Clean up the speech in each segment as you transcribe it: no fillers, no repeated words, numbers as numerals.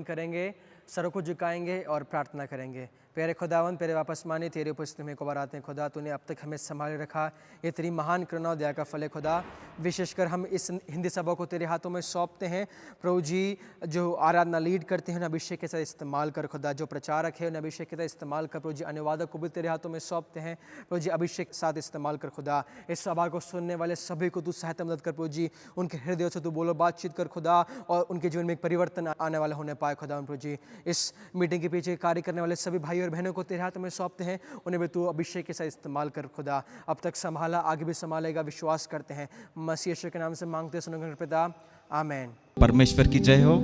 करेंगे, सरों को झुकाएंगे और प्रार्थना करेंगे। प्यारे खुदावन, तेरे वापस माने तेरे उपस्थिति में को बार आते हैं खुदा। तूने अब तक हमें संभाले रखा, ये तेरी महान करुणा और दया का फल है खुदा। विशेषकर हम इस हिंदी सभा को तेरे हाथों में सौंपते हैं प्रभु जी। जो आराधना लीड करते हैं उन्हें अभिषेक के साथ इस्तेमाल कर खुदा। जो प्रचारक है उन्हें अभिषेक के साथ इस्तेमाल कर प्रभु जी। अनुवादक को भी तेरे हाथों में सौंपते हैं प्रभु जी, अभिषेक के साथ इस्तेमाल कर खुदा। इस सभा को सुनने वाले सभी को तू सहायता मदद कर प्रभु जी। उनके हृदय से तू बोलो, बातचीत कर खुदा, और उनके जीवन में एक परिवर्तन आने वाला होने पाए खुदा प्रभु जी। इस मीटिंग के पीछे कार्य करने वाले सभी भाई और बहनों को तेरे हाथ में सौंपते हैं, उन्हें भी तू अभिषेक के साथ इस्तेमाल कर खुदा। अब तक संभाला, आगे भी संभालेगा, विश्वास करते हैं मसीह यीशु के नाम से मांगते सुनकर पिता, आमीन। परमेश्वर की जय हो।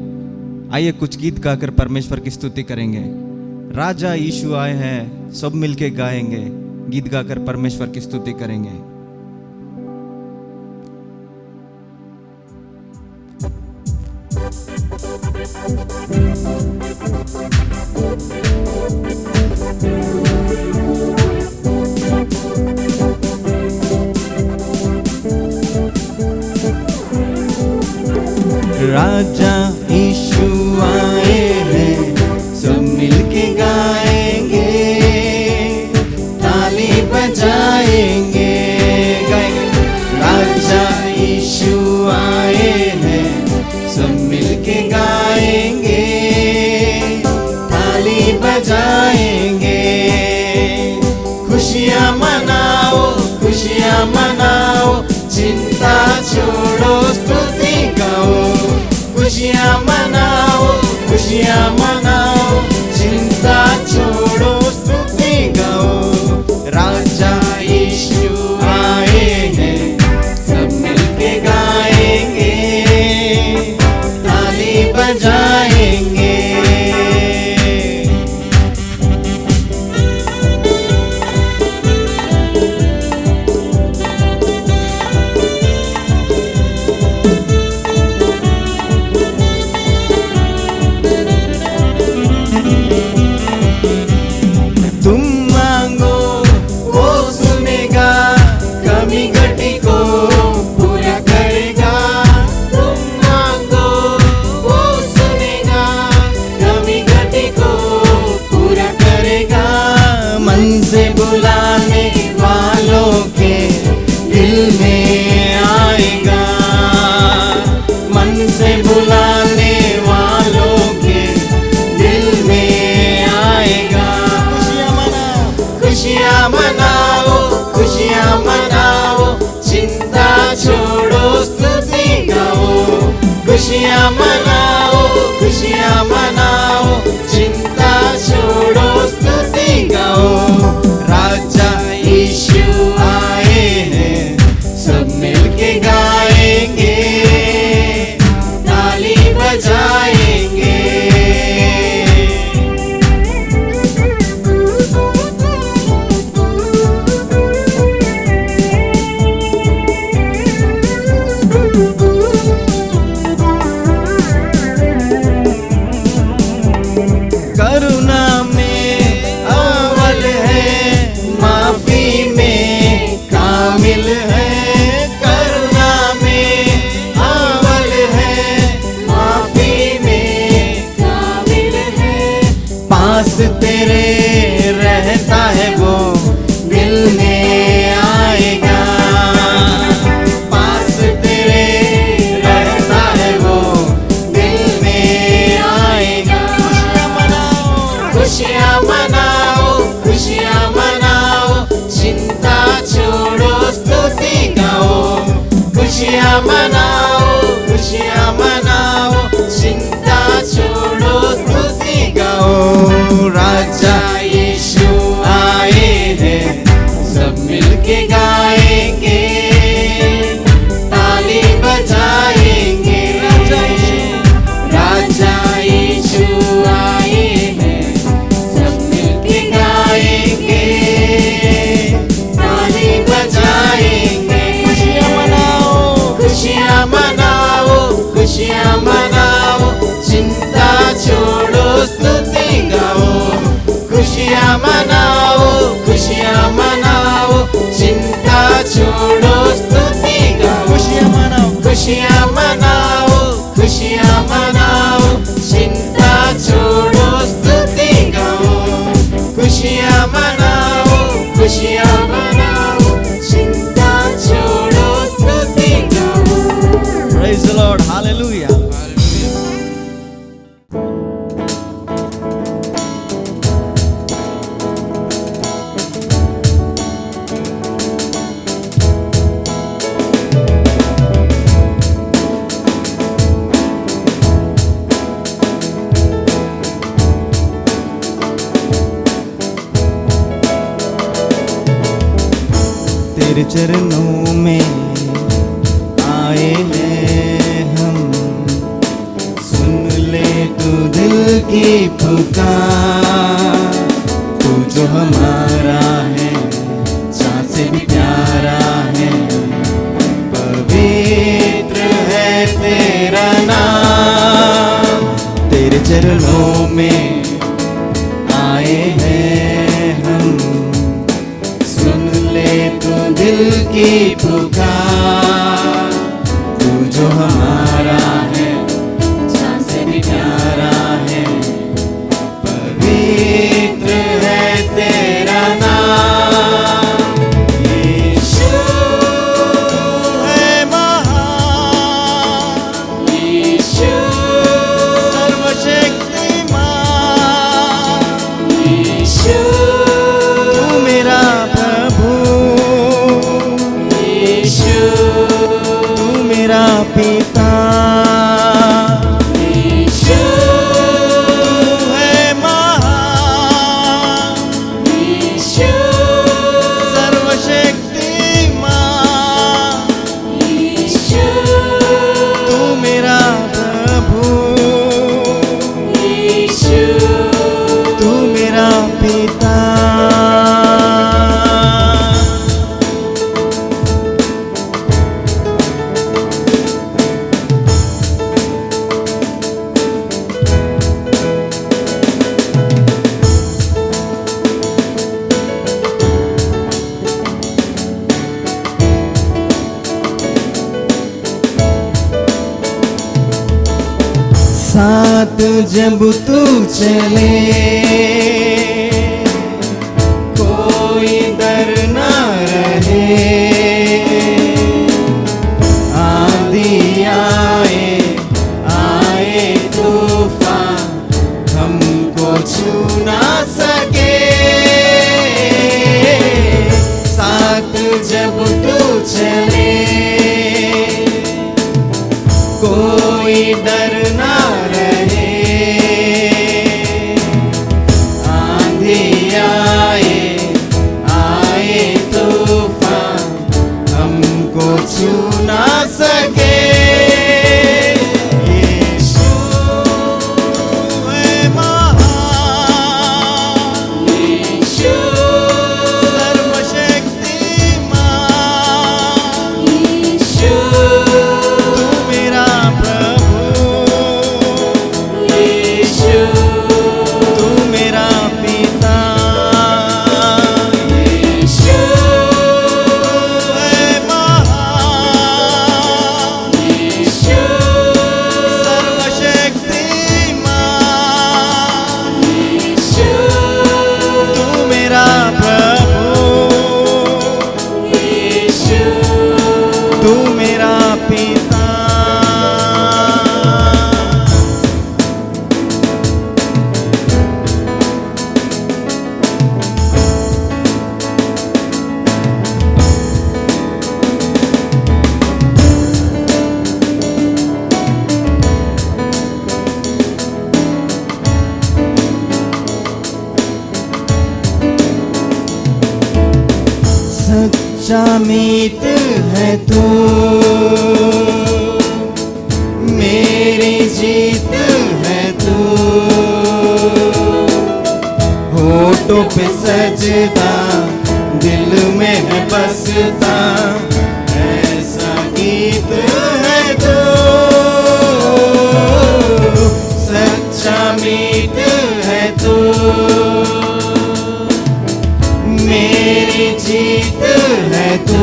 आइए कुछ गीत गाकर परमेश्वर की स्तुति करेंगे। राजा यीशु आए हैं, सब मिलके गाएंगे, गीत गाकर परमेश्वर की स्तुति करेंगे। राजा यीशु आए हैं, सब मिलके गाएंगे, ताली बजाएंगे, गाएंगे। राजा यीशु आए हैं, सब मिलके गाएंगे, ताली बजाएंगे। खुशियाँ मनाओ, खुशियाँ मनाओ, चिंता छोड़ो, स्तुति गाओ। खुशियाँ मनाओ, खुशियाँ मनाओ, चिंता छोड़ो, स्तुति गाओ। राजा यीशु आए हैं, सब मिलके गाएंगे, ताली बजाएंगे। तुम मांगो वो सुनेगा, कमी घटी को पूरा करेगा। तुम मांगो वो सुनेगा, कमी घटी को पूरा करेगा। मन से बुलाने वालों के दिल में आएगा, मन से बुलाने वालों के दिल में आएगा। खुशियाँ मनाओ, खुशियाँ मनाओ, चिंता छोड़ो, स्तुति गाओ। खुशियाँ मनाओ, खुशियाँ मनाओ, चिंता छोड़ो, स्तुति गाओ। राजा यीशु आए हैं, सब मिलके गाएंगे, ताली बजाएंगे। करुणा में अव्वल है, माफी में कामिल है। करुणा में अव्वल है, माफी में कामिल है। पास तेरे रहता है वो, दिल में आएगा। पास तेरे रहता है वो, दिल में आएगा। खुशियाँ मनाओ, खुशियाँ मनाओ, चिंता छोड़ो, स्तुति गाओ। खुशियाँ मनाओ, खुशियाँ मनाओ, चिंता छोड़ो, स्तुति गाओ। राजा यीशु आए हैं, सब मिलके गाएंगे, ताली बजाएंगे। राजा यीशु आए हैं, सब मिलके गाएंगे, ताली बजाएंगे। खुशियाँ मनाओ, खुशियाँ मनाओ, खुशियाँ मनाओ, चिंता छोड़ो, स्तुति गाओ। खुशियाँ मनाओ, खुशियाँ मनाओ, चिंता तेरे चरणों में आए हैं हम, सुन ले तू दिल की पुकार। तू जो हमारा है, चाँद से भी प्यारा है, पवित्र है तेरा नाम। तेरे चरणों में आए हैं हम, सुन ले तू दिल की पुकार। तू जो हमारा है, चाँद से भी प्यारा है, पवित्र है तेरा नाम। यीशु है महान, यीशु सर्वशक्तिमान। यीशु तू मेरा प्रभु, यीशु तू मेरा पिता। यीशु तू है महान, यीशु सर्वशक्तिमान। यीशु तू मेरा प्रभु, यीशु तू मेरा पिता। साथ जब तू चले, कोई डर न रहे। आंधी आए आए तूफान, हमको छू ना सके। साथ जब तू चले, कोई डर ना रहे। आंधी आए आए तूफान, हमको छू ना सके। यीशु है महान, यीशु सर्वशक्तिमान। यीशु तू मेरा प्रभु, यीशु तू मेरा पिता। यीशु है महान, यीशु सर्वशक्तिमान। यीशु तू मेरा प्रभु, यीशु तू मेरा पिता। सच्चा मीत है तू, मेरी जीत है तू। होठों पे सजदा, दिल में है बसता, ऐसा गीत है तू। सच्चा मीत है तू, मेरी जीत है तू।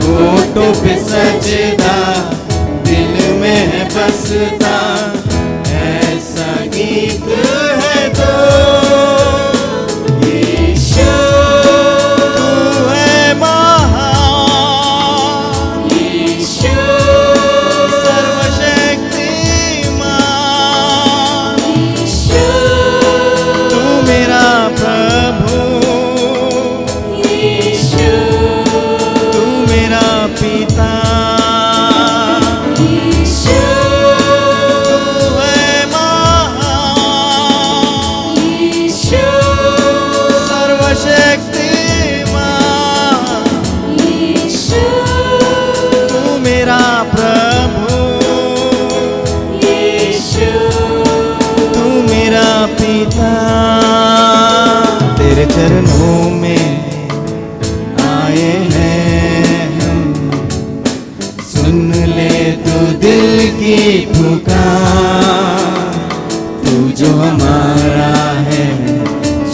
होठों पे सजदा, दिल में है बसता, ऐसा गीत है तू। यीशु तू है महान, यीशु सर्वशक्तिमान। यीशु तू मेरा प्रभु, यीशु तू मेरा पिता। चरणों में आए हैं हम, सुन ले तू दिल की पुकार, तू जो हमारा है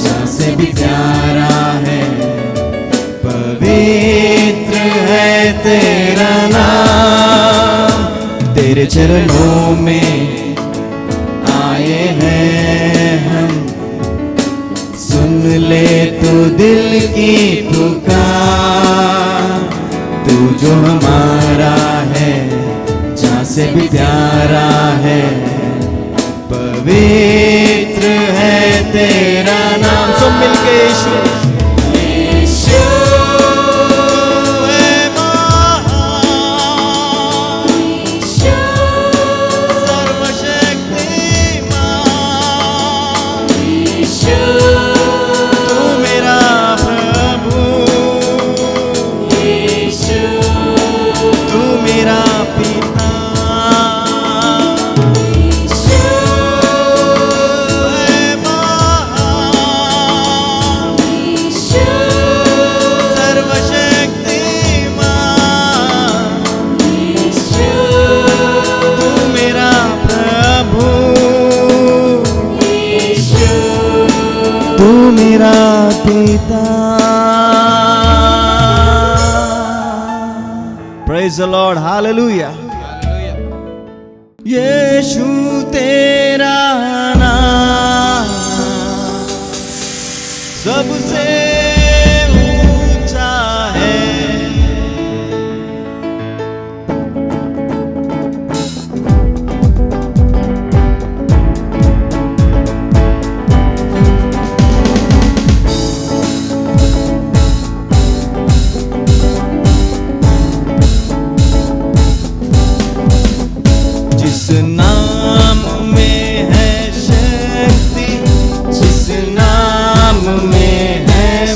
जान से भी प्यारा है, पवित्र है तेरा नाम, तेरे चरणों में आए हैं हम, सुन ले तू दिल की पुकार, तू जो हमारा है जान से भी प्यारा है, पवित्र है तेरा नाम। सब मिलके यीशु यीशु है महान, यीशु सर्वशक्तिमान, यीशु तू मेरा प्रभु, यीशु तू मेरा पिता, यीशु है महान, यीशु सर्वशक्तिमान, यीशु तू मेरा प्रभु, यीशु तू मेरा पिता। Praise the Lord, hallelujah. यीशु तेरा नाम सबसे ऊंचा है, जिस नाम में है शक्ति, जिस नाम में है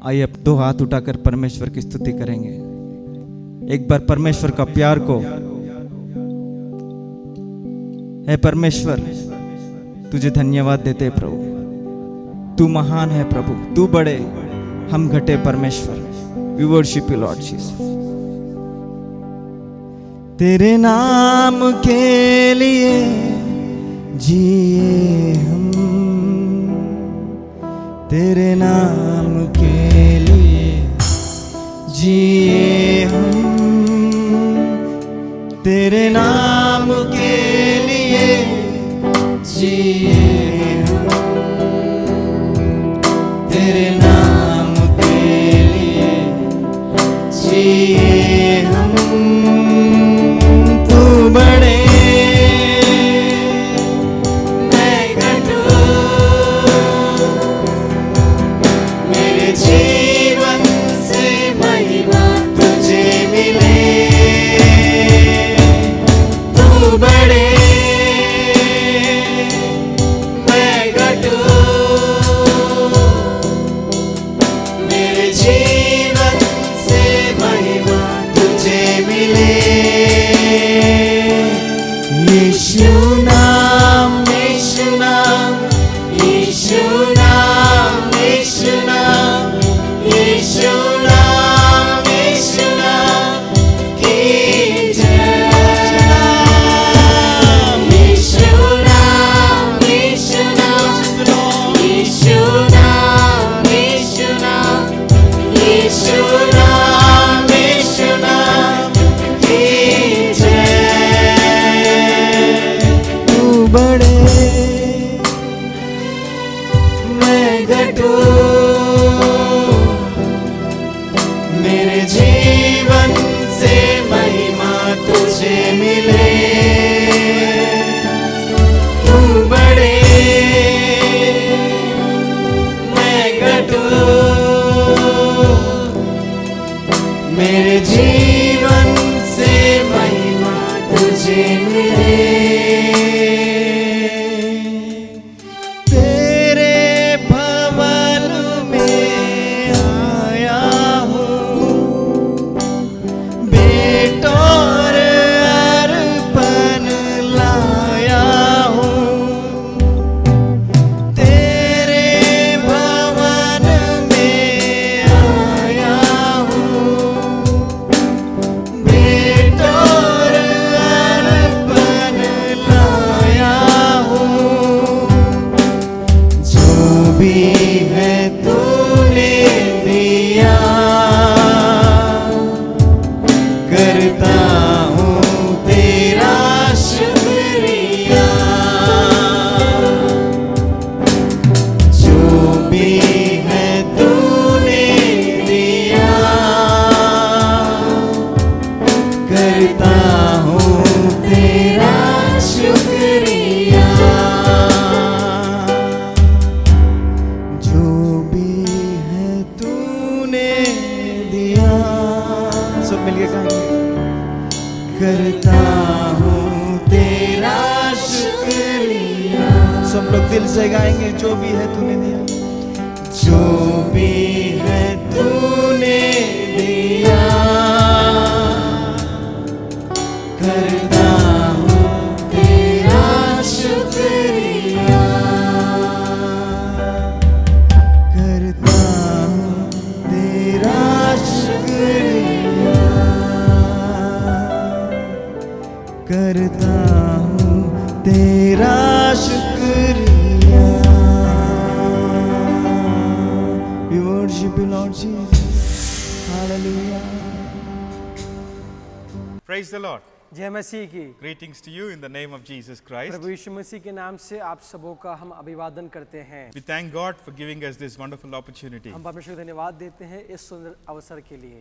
आइए अब 2 हाथ उठाकर परमेश्वर की स्तुति करेंगे। एक बार परमेश्वर का प्यार को, हे परमेश्वर तुझे धन्यवाद देते हैं प्रभु, तू महान है प्रभु, तू बड़े, हम घटे परमेश्वर। We worship you Lord Jesus. तेरे नाम के लिए जिए हम, तेरे नाम के लिए जिए हम, तेरे नाम के लिए जिए हम, तेरे नाम के लिए जिए हम। तू बड़े मैं घटूं, मेरे जीवन से महिमा तुझे मिले। तू बड़े मैं घटूं, मेरे जीवन से महिमा तुझे मिले। यीशु नाम, यीशु नाम, यीशु नाम, यीशु नाम, यीशु नाम, यीशु नाम की जय। यीशु नाम, यीशु नाम, यीशु नाम, यीशु नाम, यीशु नाम, यीशु नाम की जय। तू बड़े मैं घटूं, मेरे जीवन से महिमा तुझे मिले। तू बड़े मैं घटूं, मेरे जीवन से महिमा तुझे मिले। तेरे भवन में आया हूँ, बेटों और अर्पण लाया हूँ। तेरे भवन में आया हूँ, बेटों और अर्पण लाया हूँ। जो भी है तूने दिया, करता हूँ तेरा शुक्रिया। जो भी है तूने दिया, करता हूँ तेरा शुक्रिया। जो भी है तूने दिया, सब मिलके गाएंगे। करता हूँ तेरा शुक्रिया। सब लोग दिल से गाएंगे। जो भी है तूने दिया, जो भी है तूने दिया, करता हूँ तेरा शुक्रिया। करता हूँ तेरा शुक्रिया, करता हूँ तेरा शुक्रिया। We worship you, Lord Jesus. Hallelujah. Praise the Lord. जय मसीह की। Greetings to you in the name of Jesus Christ. प्रभु यीशु मसीह के नाम से आप सबों का हम अभिवादन करते हैं। We thank God for giving us this wonderful opportunity. हम परमेश्वर को धन्यवाद देते हैं इस सुंदर अवसर के लिए।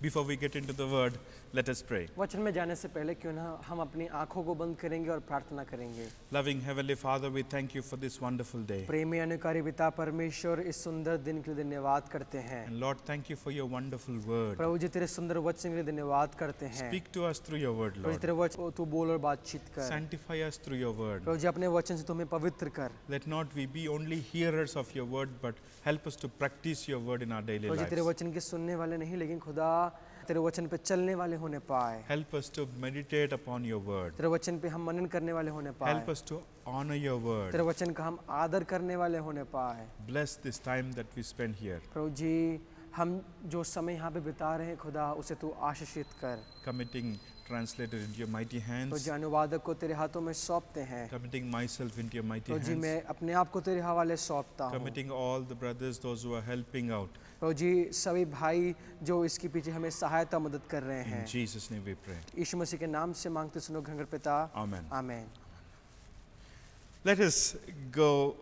Before we get into the word, let us pray. वचन में जाने से पहले क्यों ना हम अपनी आंखों को बंद करेंगे और प्रार्थना करेंगे। Loving Heavenly Father, we thank you for this wonderful day. प्रेमी अनुकारी पिता परमेश्वर, इस सुंदर दिन के लिए धन्यवाद करते हैं। And Lord, thank you for your wonderful word. प्रभु जी तेरे सुंदर वचन के लिए धन्यवाद करते हैं। Speak to us through your word, Prabhu ji Lord. तेरे वचन तू बोल और बातचीत कर। Sanctify us through your word. प्रभु जी अपने वचन से तुम्हें पवित्र कर। Let not we be only hearers of your word, but help us to practice your word in our daily प्रभु जी तेरे lives. वचन के सुनने वाले नहीं, लेकिन खुदा तेरे वचन पे चलने वाले होने पाए। Help us to meditate upon your word. तेरे वचन पे हम मनन करने वाले होने पाए। Help us to honor your word. तेरे वचन का हम आदर करने वाले होने पाए। Bless this time that we spend here. प्रभु जी हम जो समय यहाँ पे बिता रहे हैं खुदा, उसे तू आशीषित कर। Committing translator into your mighty Prabhu hands. जी अनुवादक को तेरे हाथों में सौंपते हैं। Committing myself into your mighty Prabhu ji hands. मैं अपने आप को तेरे हवाले सौंपता हूँ। Committing all the brothers, those who are helping out. प्रभु जी सभी भाई जो इसके पीछे हमें सहायता मदद कर रहे In हैं, Jesus' name we pray. यीशु मसीह के नाम से मांगते सुनो घंगर पिता, Amen. आमीन। Let us go.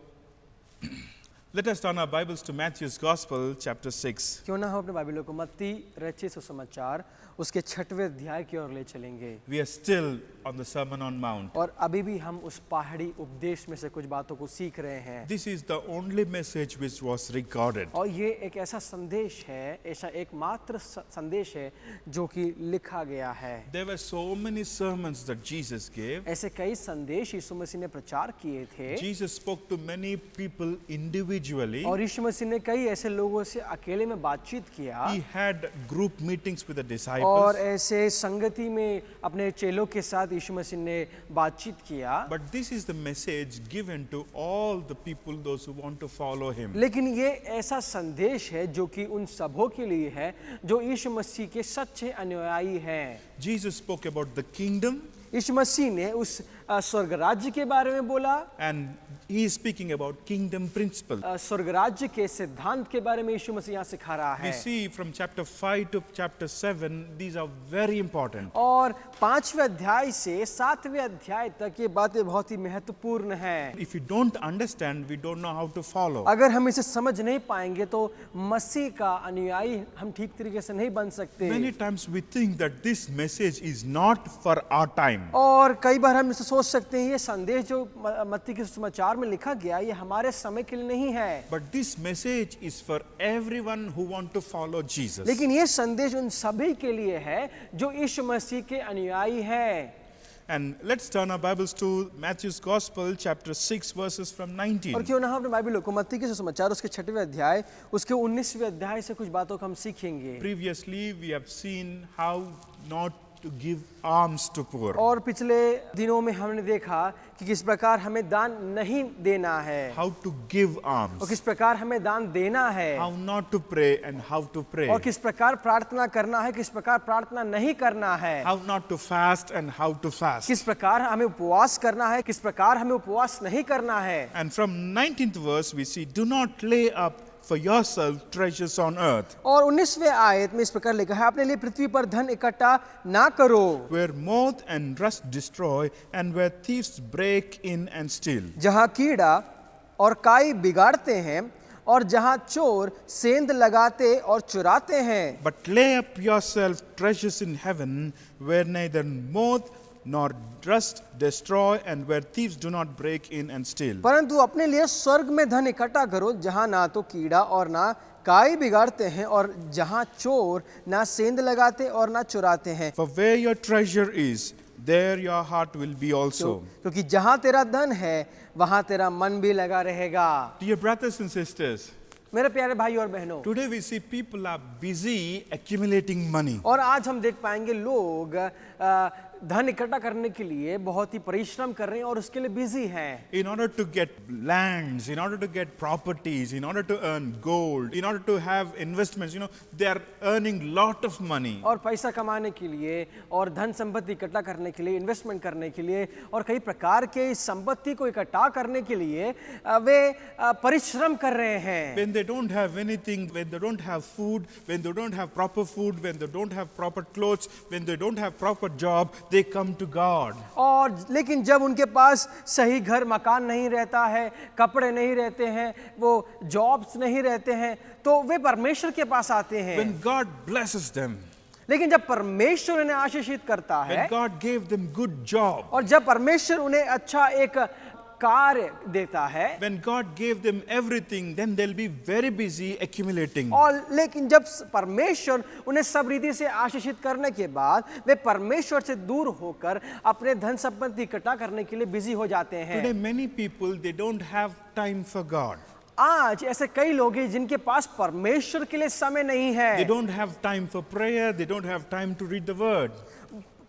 Let us turn our Bibles to Matthew's Gospel, chapter 6. क्यों ना हम अपने बाइबलों को मत्ती रचित सुसमाचार उसके 6वें अध्याय की ओर ले चलेंगे। We are still on the Sermon on Mount. और अभी भी हम उस पहाड़ी उपदेश में से कुछ बातों को सीख रहे हैं। This is the only message which was recorded. और ये एक ऐसा संदेश है, ऐसा एकमात्र संदेश है जो कि लिखा गया है। There were so many sermons that Jesus gave. ऐसे कई संदेश यीशु मसीह ने प्रचार किए थे। Jesus spoke to many people individually. और यीशु मसीह ने कई ऐसे लोगों से अकेले में बातचीत किया। He had group meetings with the disciples. और ऐसे संगति में अपने चेलों के साथ यीशु मसीह ने बातचीत किया। But this is the message given to all the people, those who want to follow him. लेकिन ये ऐसा संदेश है जो कि उन सबों के लिए है जो यीशु मसीह के सच्चे अनुयायी हैं। Jesus spoke about the kingdom. यीशु मसीह ने उस स्वर्ग राज्य के बारे में बोला। And he is speaking about kingdom principle. स्वर्ग राज्य के सिद्धांत के बारे में यीशु मसीह यहाँ सिखा रहा We है। see from chapter 5 to chapter 7, these are very important. और 5वें अध्याय से 7वें अध्याय तक ये बातें बहुत ही महत्वपूर्ण हैं। If you don't understand, we don't know how to follow. अगर हम इसे समझ नहीं पाएंगे तो मसीह का अनुयायी हम ठीक तरीके से नहीं बन सकते। Many times we think that this message is not for our time. और कई बार हम इसे सोच सकते हैं ये संदेश जो मत्ती के सुसमाचार में लिखा गया ये हमारे समय के लिए नहीं है। But this message is for everyone who want to follow Jesus. लेकिन ये संदेश उन सभी के लिए है जो यीशु मसीह के अनुयायी हैं। And let's turn our Bibles to Matthew's Gospel, chapter 6, verses from 19. और क्यों ना हम अपने बाइबल को मत्ती के सुसमाचार उसके 6वें अध्याय उसके 19वें अध्याय से कुछ बातों को हम सीखेंगे। Previously, we have seen how not to give alms to poor. और पिछले दिनों में हमने देखा कि किस प्रकार हमें दान नहीं देना है How to give और alms. किस प्रकार हमें दान देना है How not to pray and how to pray. और किस प्रकार प्रार्थना करना है, किस प्रकार प्रार्थना नहीं करना है, How not to fast and how to fast. किस प्रकार हमें उपवास करना है, किस प्रकार हमें उपवास नहीं करना है। And from 19th verse, we see, do not lay up for yourself treasures on earth, और 19वें आयत में इस प्रकार लिखा है, अपने लिए पृथ्वी पर धन इकट्ठा ना करो where moth and rust destroy and where thieves break in and steal. जहाँ कीड़ा और काई बिगाड़ते हैं और जहाँ चोर सेंध लगाते और चुराते हैं। But lay up yourself treasures in heaven, where neither moth nor rust destroy and where thieves do not break in and steal. परंतु अपने लिए स्वर्ग में धन इकट्ठा करो जहाँ ना तो कीड़ा और ना काई बिगाड़ते हैं और जहाँ चोर ना सेंध लगाते और ना चुराते हैं। For where your treasure is, there your heart will be also. क्योंकि जहाँ तेरा धन है वहाँ तेरा मन भी लगा रहेगा। Dear brothers and sisters, मेरे प्यारे भाई और बहनों, today we see people are busy accumulating money. और आज हम देख पाएंगे लोग धन इकट्ठा करने के लिए बहुत ही परिश्रम कर रहे हैं और उसके लिए बिजी हैं। In order to get lands, in order to get properties, in order to earn gold, in order to have investments, they are earning lot of money. और पैसा कमाने के लिए और धन संपत्ति इकट्ठा करने के लिए, इन्वेस्टमेंट करने के लिए और कई प्रकार के संपत्ति को इकट्ठा करने के लिए वे परिश्रम कर रहे हैं। When they don't have anything, when they don't have food, when they don't have proper food, when they don't have proper clothes, when they don't have proper job, they come to God. और लेकिन जब उनके पास सही घर मकान नहीं रहता है, कपड़े नहीं रहते हैं, वो जॉब्स नहीं रहते हैं, तो वे परमेश्वर के पास आते हैं। When God blesses them, लेकिन जब परमेश्वर उन्हें आशीषित करता है when God gave them good job, और जब परमेश्वर उन्हें अच्छा एक कार्य देता है, when God gave them everything, then they'll be very busy accumulating. और लेकिन जब परमेश्वर उन्हें सब रीति से आशीषित करने के बाद वे परमेश्वर से दूर होकर अपने धन संपत्ति इकट्ठा करने के लिए बिजी हो जाते हैं। Today many people, they don't have time for God. आज ऐसे कई लोग हैं जिनके पास परमेश्वर के लिए समय नहीं They है, don't have time for prayer, they don't have time to read the word.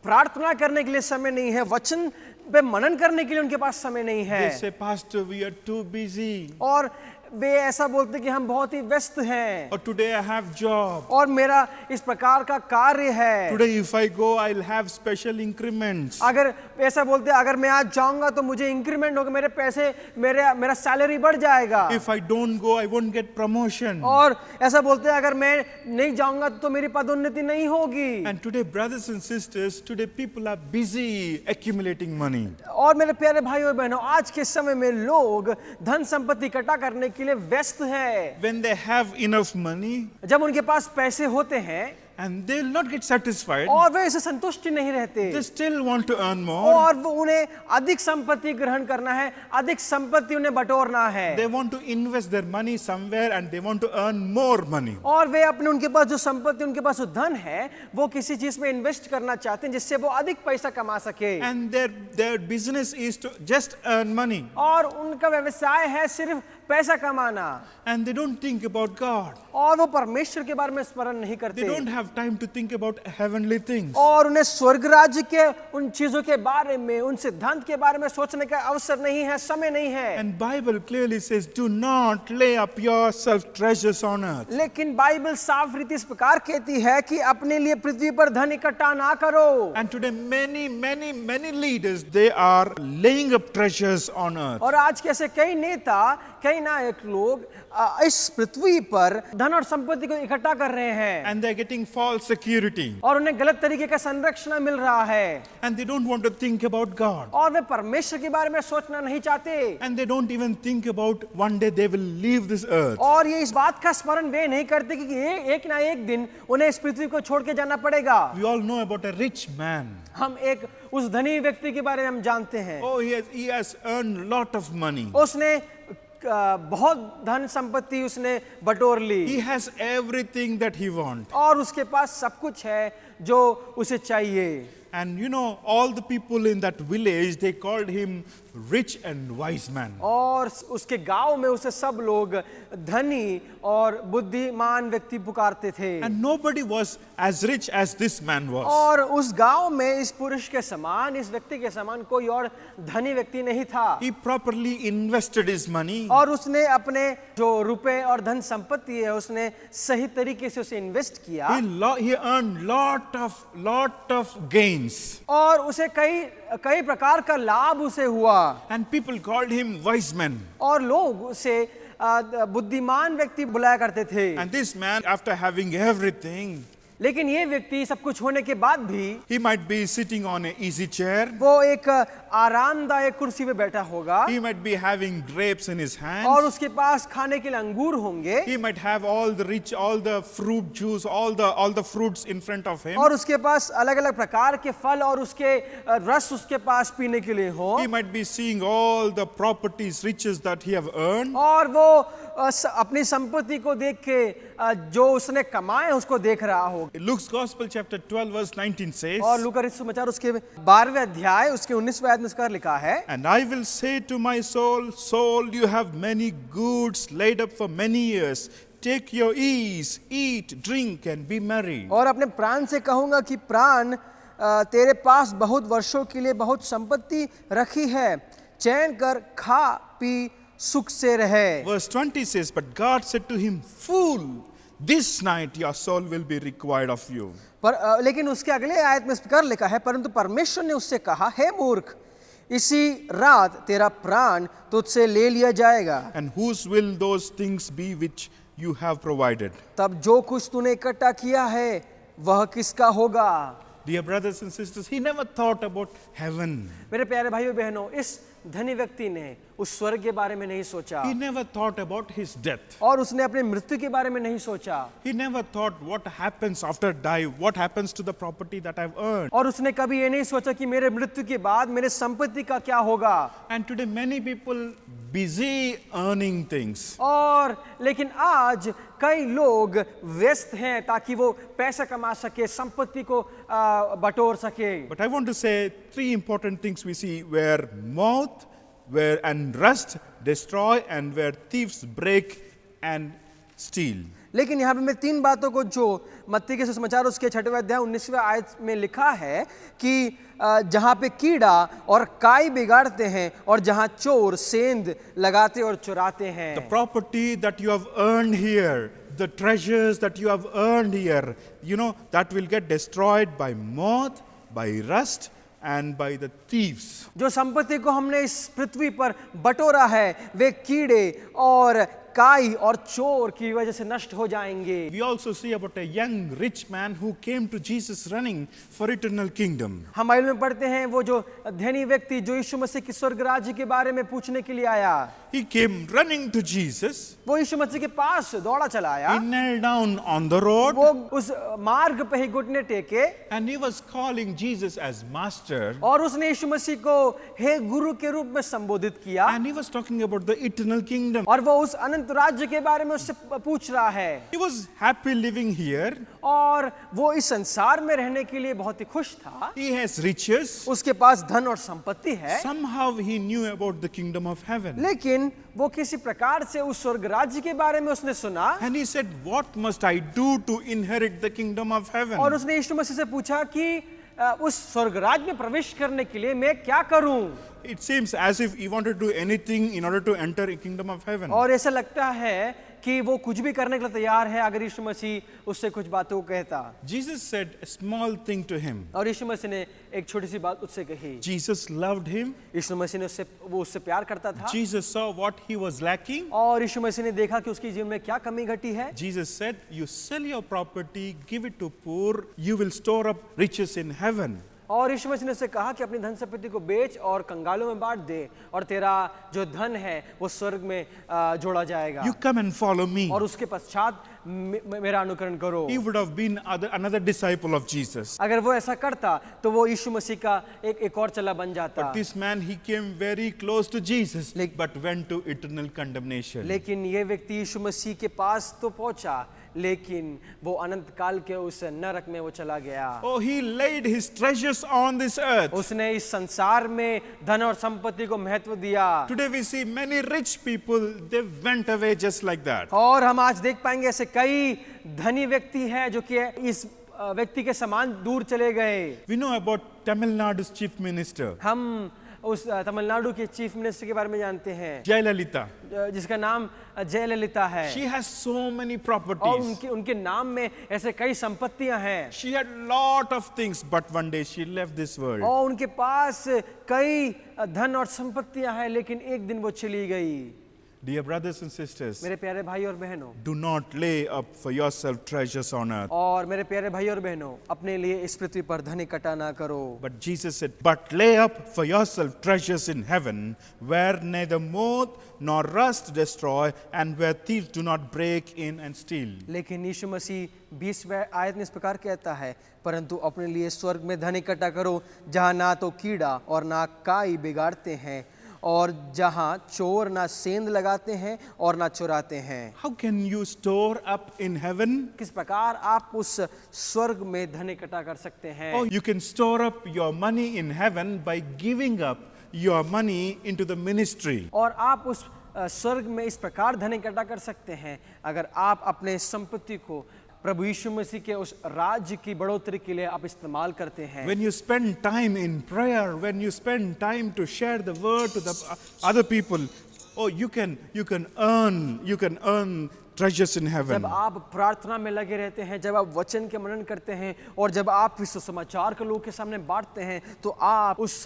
प्रार्थना करने के लिए समय नहीं है, वचन पे मनन करने के लिए उनके पास समय नहीं They है, say, Pastor, we are too busy. और वे ऐसा बोलते हैं कि हम बहुत ही व्यस्त हैं Or today I have job. और मेरा इस प्रकार का कार्य है। Today if I go, I'll have special increments. अगर ऐसा बोलते हैं अगर मैं आज जाऊंगा तो मुझे इंक्रीमेंट होगा, मेरे पैसे मेरा सैलरी बढ़ जाएगा। If I don't go, I won't get promotion. और ऐसा बोलते हैं अगर मैं नहीं जाऊंगा तो मेरी पदोन्नति नहीं होगी। And today, brothers and sisters, today people are busy accumulating money. और मेरे प्यारे भाइयों और बहनों, आज के समय में लोग धन संपत्ति इकट्ठा करने के लिए व्यस्त है। When they have enough money, जब उनके पास पैसे होते हैं and they'll not get satisfied, और वे इसे संतुष्टि नहीं रहते they still want to earn more. और वो उन्हें अधिक संपत्ति ग्रहण करना है, अधिक संपत्ति उन्हें बटोरना है They want to invest their money somewhere and they want to earn more money. और वे अपने उनके पास जो संपत्ति, उनके पास जो धन है वो किसी चीज में इन्वेस्ट करना चाहते हैं जिससे वो अधिक पैसा कमा सके। And their business is to just earn money. और उनका व्यवसाय है सिर्फ पैसा कमाना And they don't think about God. और वो परमेश्वर के बारे में स्मरण नहीं They करते don't have time to think about heavenly things. और उन्हें स्वर्ग राज्य के उन चीजों के बारे में, उन सिद्धांत के बारे में सोचने का अवसर नहीं है, समय नहीं है। And Bible clearly says, do not lay up yourself treasures on earth. लेकिन बाइबल साफ रीति इस प्रकार कहती है कि अपने लिए पृथ्वी पर धन इकट्ठा ना करो। And today many leaders, they are laying up treasures on earth. और आज के ऐसे कई नेता, कई नायक लोग इस पृथ्वी पर धन और संपत्ति को इकट्ठा कर रहे हैं And they're getting false security. और उन्हें गलत तरीके का संरक्षण मिल रहा है And they don't want to think about God. और वे परमेश्वर के बारे में सोचना नहीं चाहते And they don't even think about one day they will leave this earth. और ये इस बात का स्मरण वे नहीं करते कि एक ना एक दिन उन्हें इस पृथ्वी को छोड़ के जाना पड़ेगा। We all know about a rich man. हम एक उस धनी व्यक्ति के बारे में हम जानते हैं। Oh, he has earned lot of money. उसने बहुत धन संपत्ति उसने बटोर ली He has everything that he wants. और उसके पास सब कुछ है जो उसे चाहिए। And you know, all the people in that village, they called him rich and wise man. और उसके गांव में उसे सब लोग धनी और बुद्धिमान व्यक्ति पुकारते थे And nobody was as rich as this man was. और उस गांव में इस पुरुष के समान, इस व्यक्ति के समान कोई और धनी व्यक्ति नहीं था। He properly invested his money. और उसने अपने जो रुपए और धन संपत्ति है उसने सही तरीके से उसे इन्वेस्ट किया He earned lot of gains. और उसे कई प्रकार का लाभ उसे हुआ And people called him wise man. और लोग उसे बुद्धिमान व्यक्ति बुलाया करते थे। And this man, after having everything, लेकिन ये व्यक्ति सब कुछ होने के बाद भी he might be sitting on an easy chair. वो एक आरामदायक कुर्सी पे बैठा होगा He might be having grapes in his hands. और उसके पास खाने के लिए अंगूर होंगे He might have all the fruit juice, all the fruits in front of him. और उसके पास अलग अलग प्रकार के फल और उसके रस उसके पास पीने के लिए हो He might be seeing all the properties, riches that he have earned. और वो अपनी संपत्ति को देख के जो उसने कमाए उसको देख रहा हो। Luke's Gospel chapter 12 verse 19 says, और लूका रचित सुसमाचार उसके 12वें अध्याय उसके 19वें आयत में इसका लिखा है, And I will say to my soul, soul, you have many goods laid up for many years. Take your ease, eat, drink, and be merry. और अपने प्राण से कहूंगा कि प्राण तेरे पास बहुत वर्षों के लिए बहुत संपत्ति रखी है, चैन कर खा पी सुख से रहे। Verse 20 says, But God said to him, Fool, this night your soul will be required of you. पर लेकिन उसके अगले आयत में इस प्रकार लिखा है, परंतु परमेश्वर ने उससे कहा, हे मूर्ख, इसी रात तेरा प्राण तुझसे ले लिया जाएगा। And whose will those things be which you have provided? तब जो कुछ तूने इकट्ठा किया है वह किसका होगा? Dear brothers and sisters, he never thought about heaven. मेरे प्यारे भाइयों बहनों, इस धनी व्यक्ति ने उस स्वर्ग के बारे में नहीं सोचा He never thought about his death. और उसने अपने मृत्यु के बारे में नहीं सोचा He never thought what happens after die, what happens to the property that I've earned. और उसने कभी ये नहीं सोचा कि मेरे मृत्यु के बाद मेरे संपत्ति का क्या होगा। And today many people busy earning things. और लेकिन आज कई लोग व्यस्त हैं ताकि वो पैसा कमा सके, संपत्ति को बटोर सके। But I want to say three important things we see where moth, where and rust destroy, and where thieves break and steal. लेकिन यहाँ पे मैं तीन बातों को जो मत्ती के सुसमाचार उसके 6वें अध्याय 19वें आयत में लिखा है कि जहाँ पे कीड़ा और काई बिगाड़ते हैं और जहाँ चोर सेंध लगाते और चुराते हैं। The property that you have earned here, the treasures that you have earned here, that will get destroyed by moth, by rust, and by the thieves. जो संपत्ति को हमने इस पृथ्वी पर बटोरा है वे कीड़े और काई और चोर की वजह से नष्ट हो जाएंगे। We also see about a young rich man who came to Jesus running for eternal kingdom. हम बाइबल में पढ़ते हैं वो जो धनी व्यक्ति जो यीशु मसीह की स्वर्ग राज्य के बारे में पूछने के लिए आया, He came running to Jesus. वो यीशु मसीह के पास दौड़ा चला आया, He knelt down on the road वो उस मार्ग पे ही घुटने टेके and he was calling Jesus as master. और उसने यीशु मसीह को हे गुरु के रूप में संबोधित किया And he was talking about the eternal kingdom. और वो उस अनंत राज्य के बारे में उससे पूछ रहा है He was happy living here. और वो इस संसार में रहने के लिए बहुत ही खुश था। He has riches. उसके पास धन और संपत्ति है, Somehow he knew about the kingdom of heaven. लेकिन वो किसी प्रकार से उस स्वर्ग राज्य के बारे में उसने सुना And he said, what must I do to inherit the kingdom of heaven? और उसने यीशु मसीह से पूछा कि उस स्वर्ग राज्य में प्रवेश करने के लिए मैं क्या करूं। It seems as if he wanted to do anything in order to enter a kingdom of heaven. और ऐसा लगता है कि वो कुछ भी करने के लिए तैयार है अगर यीशु मसीह उससे कुछ बातों को कहता। Jesus said a small thing to him. और यीशु मसीह ने एक छोटी सी बात उससे कही। Jesus loved him. यीशु मसीह ने वो उससे प्यार करता था Jesus saw what he was lacking. और यीशु मसीह ने देखा कि उसके जीवन में क्या कमी घटी है। Jesus said, you sell your property, give it to poor, you will store up riches in heaven. और यीशु मसीह ने उससे कहा कि अपनी धन संपत्ति को बेच और कंगालों में बांट दे और तेरा जो धन है वो स्वर्ग में जोड़ा जाएगा। You come and follow me. और उसके पश्चात मेरा अनुकरण करो। He would have been another disciple of Jesus. अगर वो ऐसा करता तो वो यीशु मसीह का एक और चला बन जाता। But this man, he came very close to Jesus, but went to eternal condemnation. लेकिन ये व्यक्ति यीशु मसीह के पास तो पहुंचा लेकिन वो अनंत काल के उस नरक में वो चला गया। Oh, he laid his treasures on this earth. उसने इस संसार में धन और संपत्ति को महत्व दिया। Today we see many rich people, they went away just like that. और हम आज देख पाएंगे ऐसे कई धनी व्यक्ति हैं जो कि इस व्यक्ति के समान दूर चले गए। We know about Tamil Nadu's chief minister, हम उस तमिलनाडु के चीफ मिनिस्टर के बारे में जानते हैं Jayalalitha. जिसका नाम जयललिता है। She has so many और properties. उनके नाम में ऐसे कई संपत्तियां हैं She had lot of things, but one day she left this world. और उनके पास कई धन और संपत्तियां हैं लेकिन एक दिन वो चली गई। Dear brothers and sisters, मेरे प्यारे भाई और बहनों, do not lay up for yourself treasures on earth. और मेरे प्यारे भाई और बहनों, अपने लिए इस पृथ्वी पर धन इकट्ठा ना करो। But Jesus said, but lay up for yourself treasures in heaven, where neither moth nor rust destroy, and where thieves do not break in and steal. लेकिन यीशु मसीह 20वें आयत में इस प्रकार कहता है, परंतु अपने लिए स्वर्ग में धन इकट्ठा करो जहाँ ना तो कीड़ा और ना काई बिगाड़ते हैं और जहाँ चोर ना सेंध लगाते हैं और ना चुराते हैं। How can you store up in heaven? किस प्रकार आप उस स्वर्ग में धन इकट्ठा कर सकते हैं? Oh, you can store up your money in heaven by giving up your money into the ministry. और आप उस स्वर्ग में इस प्रकार धन इकट्ठा कर सकते हैं अगर आप अपने संपत्ति को प्रभु यीशु मसीह के उस राज्य की बढ़ोतरी के लिए आप इस्तेमाल करते हैं। When you spend time in prayer, when you spend time to share the word to the other people, oh, you can earn treasures in heaven. जब आप प्रार्थना में लगे रहते हैं, जब आप वचन के मनन करते हैं और जब आप इस समाचार को लोगों के सामने बांटते हैं तो आप उस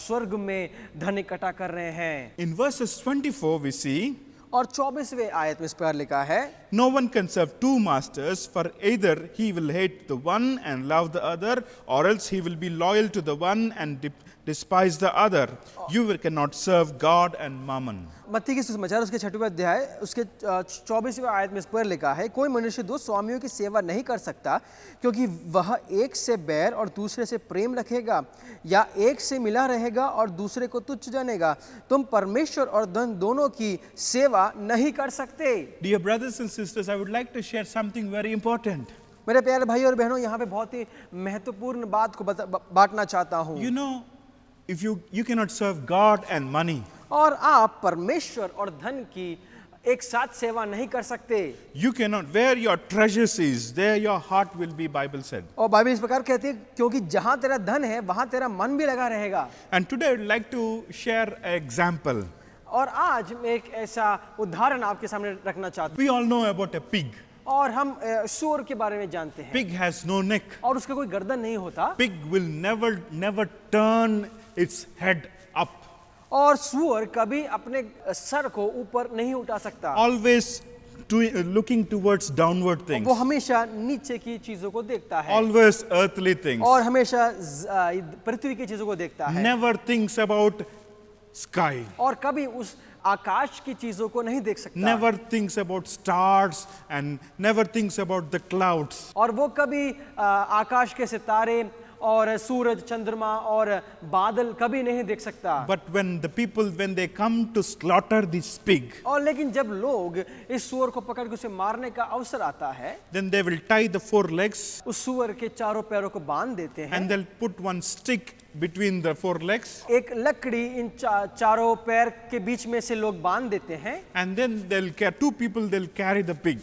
स्वर्ग में धन इकट्ठा कर रहे हैं। In verses 24 we see, और 24वें आयत में इस प्रकार लिखा है, no one can serve two masters, for either he will hate the one and love the other, or else he will be loyal to the one and despise the other, you cannot serve God and mammon. मत्ती की सुसमाचार उसके 6वें अध्याय उसके 24वें आयत में इस पर लिखा है, कोई मनुष्य दो स्वामियों की सेवा नहीं कर सकता, क्योंकि वह एक से बैर और दूसरे से प्रेम रखेगा, या एक से मिला रहेगा और दूसरे को तुच्छ जानेगा। तुम परमेश्वर और धन दोनों की सेवा नहीं कर सकते। Dear brothers and sisters, I would like to share something very important. मेरे प्यारे भाई और बहनों, यहाँ पे बहुत ही महत्वपूर्ण बात को बांटना चाहता हूँ। You know, if you cannot serve God and money, और आप परमेश्वर और धन की एक साथ सेवा नहीं कर सकते। you cannot, where your treasures is, there your heart will be, Bible said. और बाइबल इस प्रकार कहती है, क्योंकि जहाँ तेरा धन है वहाँ तेरा मन भी लगा रहेगा। And today I would like to share an example. और आज मैं एक ऐसा उदाहरण आपके सामने रखना चाहता हूँ। We all know about a pig. और हम सूअर के बारे में जानते हैं। Pig has no neck. और उसका कोई गर्दन नहीं होता। Pig will never turn its head up. और सूअर कभी अपने सर को ऊपर नहीं उठा सकता। Always looking towards downward things. वो हमेशा नीचे की चीजों को देखता है। Always earthly things. और हमेशा पृथ्वी की चीजों को देखता है। Never thinks about sky. और कभी उस आकाश की चीजों को नहीं देख सकता। Never thinks about stars and never thinks about the clouds. और वो कभी आकाश के सितारे और सूरज, चंद्रमा और बादल कभी नहीं देख सकता। But when the people, when they come to slaughter this pig, और लेकिन जब लोग इस सूअर को पकड़ के उसे मारने का अवसर आता है, then they will tie the four legs उस सूअर के चारों पैरों को बांध देते हैं। and they'll put one stick between the four legs, एक लकड़ी इन चारों पैर के बीच में से लोग बांध देते हैं। and then two people they'll carry the pig.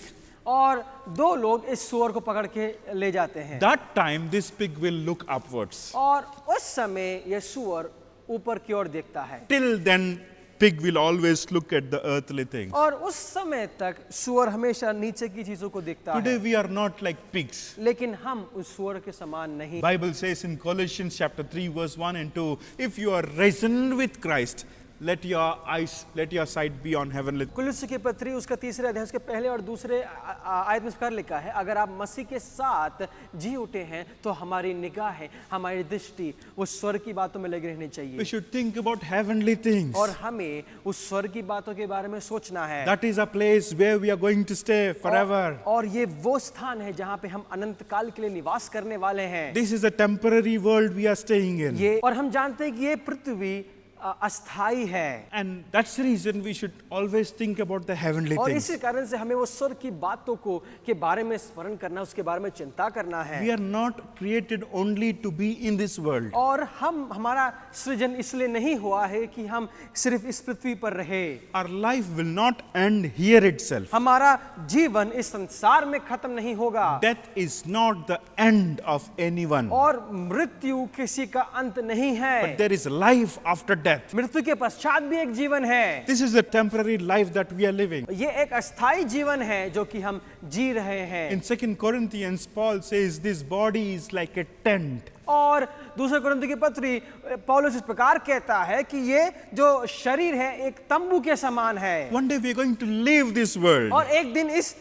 और दो लोग इस सूअर को पकड़ के ले जाते हैं। That time this pig will look upwards. और उस समय यह सूअर ऊपर की ओर देखता है। Till then pig will always look at the earthly things. और उस समय तक सूअर हमेशा नीचे की चीजों को देखता Today है। we are not like pigs. लेकिन हम उस सूअर के समान नहीं। Bible says in Colossians chapter 3 verse 1 and 2, if you are risen with Christ, let your sight be on heavenly. कुलुस्सी की पत्री उसका 3रे अध्याय उसके पहले और दूसरे आयत में इस प्रकार लिखा है, अगर आप मसीह के साथ जी उठे हैं तो हमारी निगाहें, हमारी दृष्टि उस स्वर्ग की बातों में लगी रहनी We चाहिए। should think about heavenly things. और हमें उस स्वर्ग की बातों के बारे में सोचना है। That is a place where we are going to stay forever. और ये वो स्थान है जहाँ पे हम अनंत काल के लिए निवास करने वाले हैं। This is a temporary world we are staying in. ये और हम जानते हैं कि ये पृथ्वी अस्थाई है। And that's the reason we should always think about the heavenly और things. इसी कारण से हमें वो स्वर्ग की बातों को के बारे में स्मरण करना, उसके बारे में चिंता करना है। We are not created only to be in this world. और हमारा सृजन इसलिए नहीं हुआ है कि हम सिर्फ इस पृथ्वी पर रहे। Our life will not end here itself. हमारा जीवन इस संसार में खत्म नहीं होगा। Death is not the end of anyone. और मृत्यु किसी का अंत नहीं है। But there is life after death. मृत्यु के पश्चात भी एक जीवन है। This is the temporary life that we are living. ये एक अस्थाई जीवन है जो कि हम जी रहे हैं। In 2 Corinthians, Paul says this body is like a tent. और दूसरे कुरिन्थियों की पत्री पौलुस इस प्रकार कहता है कि ये जो शरीर है एक तंबू के समान है। One day we are going to leave this world. और एक दिन इस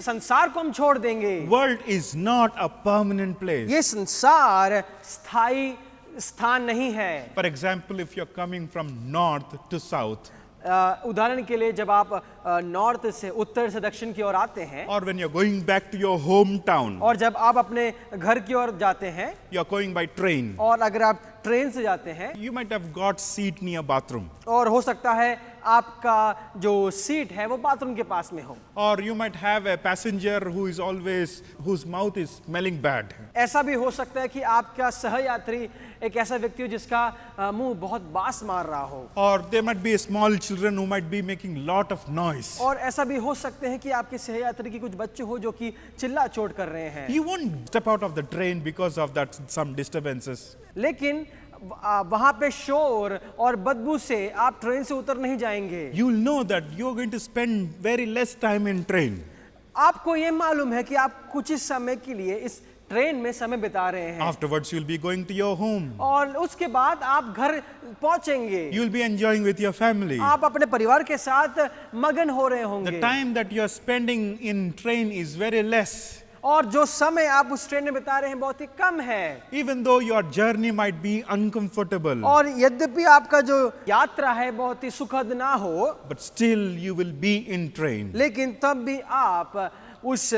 संसार को हम छोड़ देंगे। World is not a permanent place. ये संसार स्थायी स्थान नहीं है। For example, if you're coming from north to south, उदाहरण के लिए जब आप नॉर्थ से उत्तर से दक्षिण की ओर आते हैं, or when you're going back to your hometown, और जब आप अपने घर की ओर जाते हैं, you're going by train, और अगर आप ट्रेन से जाते हैं, you might have got seat near bathroom, और हो सकता है आपका जो सीट है वो बाथरूम के पास में हो, or you might have a passenger whose mouth is smelling bad. ऐसा भी हो सकता है कि आपका सहयात्री एक ऐसा व्यक्ति हो जिसका मुंह बहुत बास मार रहा हो, Or there might be small children who might be making lot of noise. और ऐसा भी हो सकते हैं कि आपके सहयात्री के कुछ बच्चे हो जो कि चिल्ला चोट कर रहे हैं। You won't step out of the train because of that some disturbances. लेकिन वहां पे शोर और बदबू से आप ट्रेन से उतर नहीं जाएंगे। You will know that you're going to spend very less time in train. आपको ये मालूम है कि आप कुछ ही समय के लिए इस ट्रेन में समय बिता रहे हैं, Afterwards, you'll be going to your home. और उसके बाद आप घर पहुंचेंगे। You'll be enjoying with your family. आप अपने परिवार के साथ मगन हो रहे The होंगे, time that you're spending in train is very less. और जो समय आप उस ट्रेन में बिता रहे हैं बहुत ही कम है। Even though your journey might be uncomfortable, और यद्यपि आपका जो यात्रा है बहुत ही सुखद ना हो, but still you will be in train. लेकिन तब भी आप उस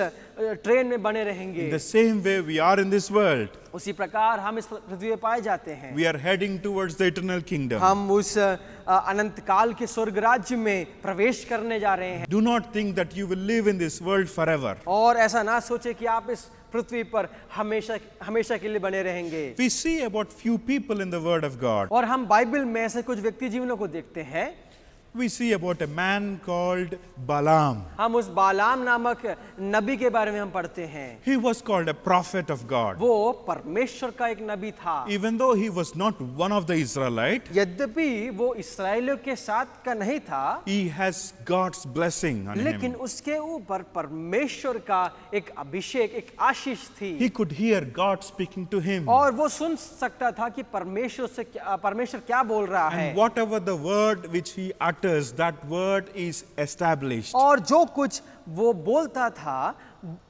ट्रेन में बने रहेंगे। In the same way we are in this world. उसी प्रकार हम इस पृथ्वी पे पाए जाते हैं। We are heading towards the eternal kingdom. हम उस अनंत काल के स्वर्ग राज्य में प्रवेश करने जा रहे हैं। Do not think that you will live in this world forever. और ऐसा ना सोचे कि आप इस पृथ्वी पर हमेशा हमेशा के लिए बने रहेंगे। We see about few people in the word of God. और हम बाइबल में ऐसे कुछ व्यक्ति जीवनों को देखते हैं। We see about a man called Balaam. हम उस बालाम नामक नबी के बारे में हम पढ़ते हैं। He was called a prophet of God. वो परमेश्वर का एक नबी था। Even though he was not one of the Israelites, यद्यपि वो इस्राएलियों के साथ का नहीं था, he has God's blessing on लेकिन him. उसके ऊपर परमेश्वर का एक अभिषेक, एक आशीष थी। He could hear God speaking to him. और वो सुन सकता था कि परमेश्वर क्या बोल रहा है। And whatever the word which he utters, that word is established. और जो कुछ वो बोलता था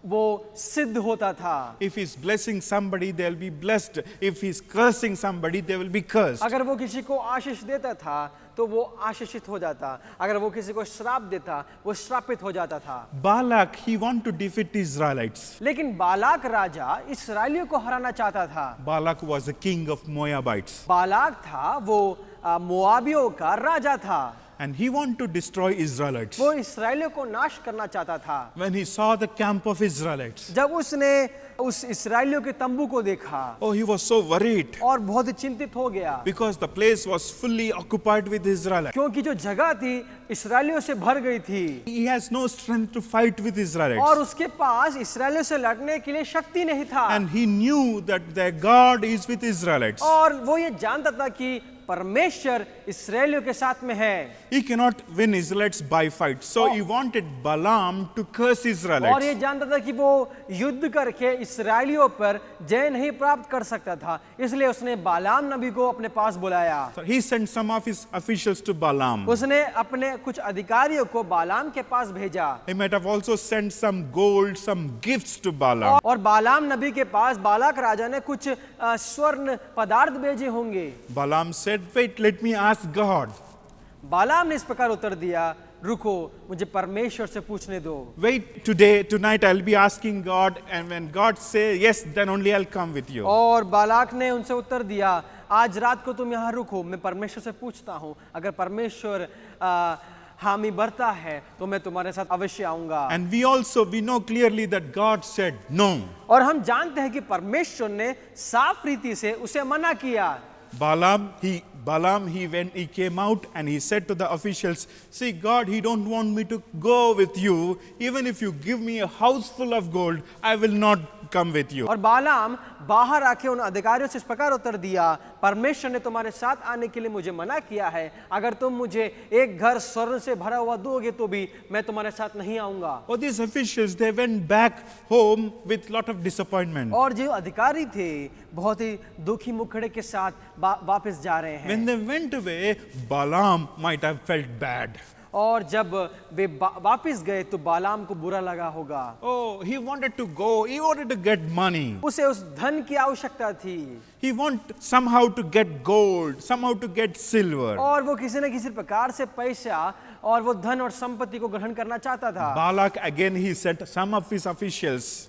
वो सिद्ध होता था। If he's blessing somebody, they'll be blessed. If he's cursing somebody, they will be cursed. अगर वो किसी को आशीष देता था तो वो आशीषित हो जाता, अगर वो किसी को श्राप देता वो श्रापित हो जाता था। Balak, he wanted to defeat Israelites. लेकिन बालाक राजा इस्राएलियों को हराना चाहता था। Balak was the king of Moabites. Balak था वो मोआबियों का राजा था। And he wanted to destroy Israelites. वो इस्राएलियों को नाश करना चाहता था। When he saw the camp of Israelites, जब उसने उस इस्राएलियों के तंबू को देखा oh, he was so worried और बहुत ही चिंतित हो गया, because the place was fully occupied with Israelites. क्योंकि जो जगह थी इस्राएलियों से भर गई थी He has no strength to fight with और Israelites. उसके पास इस्राएलियों से लड़ने के लिए शक्ति नहीं था। And he knew that their God is with Israelites. और वो ये जानता था कि परमेश्वर इस्राएलियों के साथ में है। He cannot win Israelites by fight. So he wanted Balaam to curse और ये Israelites. जानता था कि वो युद्ध करके इस्राएलियों पर जय नहीं प्राप्त कर सकता था, इसलिए उसने बालाम नबी को अपने पास बुलाया। So he sent some of his officials to Balaam. उसने अपने कुछ अधिकारियों को बालाम के पास भेजा He might have also sent some gold, some gifts to Balaam. और बालाम नबी के पास बालाक राजा ने कुछ स्वर्ण पदार्थ भेजे होंगे। Balaam said, wait, let me ask God. बालाम ने इस प्रकार उत्तर दिया, रुको मुझे परमेश्वर से पूछने दो। Wait, tonight I'll be asking God, and when God say yes, then only I'll come with you. और बालाक ने उनसे उत्तर दिया, आज रात को तुम यहाँ रुको, मैं परमेश्वर से पूछता हूँ, अगर परमेश्वर हामी भरता है तो मैं तुम्हारे साथ अवश्य आऊंगा। And we know clearly that God said no. और हम जानते हैं कि परमेश्वर ने साफ रीति से उसे मना किया। Balaam, he came out and he said to the officials, see, God, he don't want me to go with you. Even if you give me a house full of gold, I will not come with you. और बालाम बाहर आके उन अधिकारियों से इस प्रकार उत्तर दिया, परमेश्वर ने तुम्हारे साथ आने के लिए मुझे मना किया है, अगर तुम मुझे एक घर स्वर्ण से भरा हुआ दोगे तो भी मैं तुम्हारे साथ नहीं आऊंगा। Oh, these officials, they went back home with lot of disappointment. और जो अधिकारी थे बहुत ही दुखी मुखड़े के साथ वापस जा रहे हैं। When they went away, Balaam might have felt bad. और जब वे वापस गए तो बालाम को बुरा लगा होगा। Oh, he wanted to go. He wanted to get money. उसे उस धन की आवश्यकता थी। He wanted somehow to get gold, somehow to get silver. और वो किसी न किसी प्रकार से पैसा और वो धन और संपत्ति को ग्रहण करना चाहता था। Balak again, he sent some of his officials.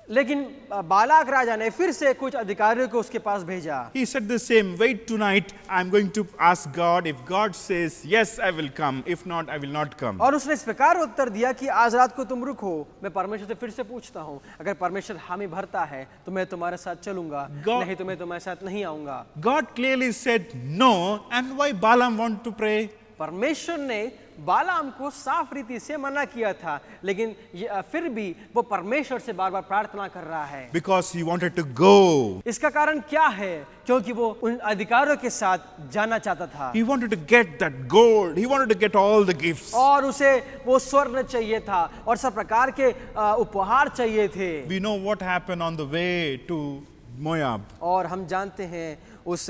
लेकिन बालाक राजा ने फिर से कुछ अधिकारियों को उसके पास भेजा। He said the same, wait tonight, I'm going to ask God. If God says yes, I will come. If not, I will not come. और उसने इस प्रकार उत्तर दिया कि आज रात को तुम रुको, मैं परमेश्वर से फिर से पूछता हूँ, अगर परमेश्वर हामी भरता है तो मैं तुम्हारे साथ चलूंगा, नहीं तो मैं तुम्हारे साथ नहीं आऊंगा। God clearly said no, and why Balaam want to pray? परमेश्वर ने बालाम को साफ रीति से मना किया था, लेकिन फिर भी वो परमेश्वर से बार बार प्रार्थना कर रहा है। Because he wanted to go. इसका कारण क्या है? क्योंकि वो उन अधिकारियों के साथ जाना चाहता था। He wanted to get that gold. He wanted to get all the gifts. और उसे वो स्वर्ण चाहिए था और सब प्रकार के उपहार चाहिए थे। We know what happened on the way to Moab. और हम जानते हैं उस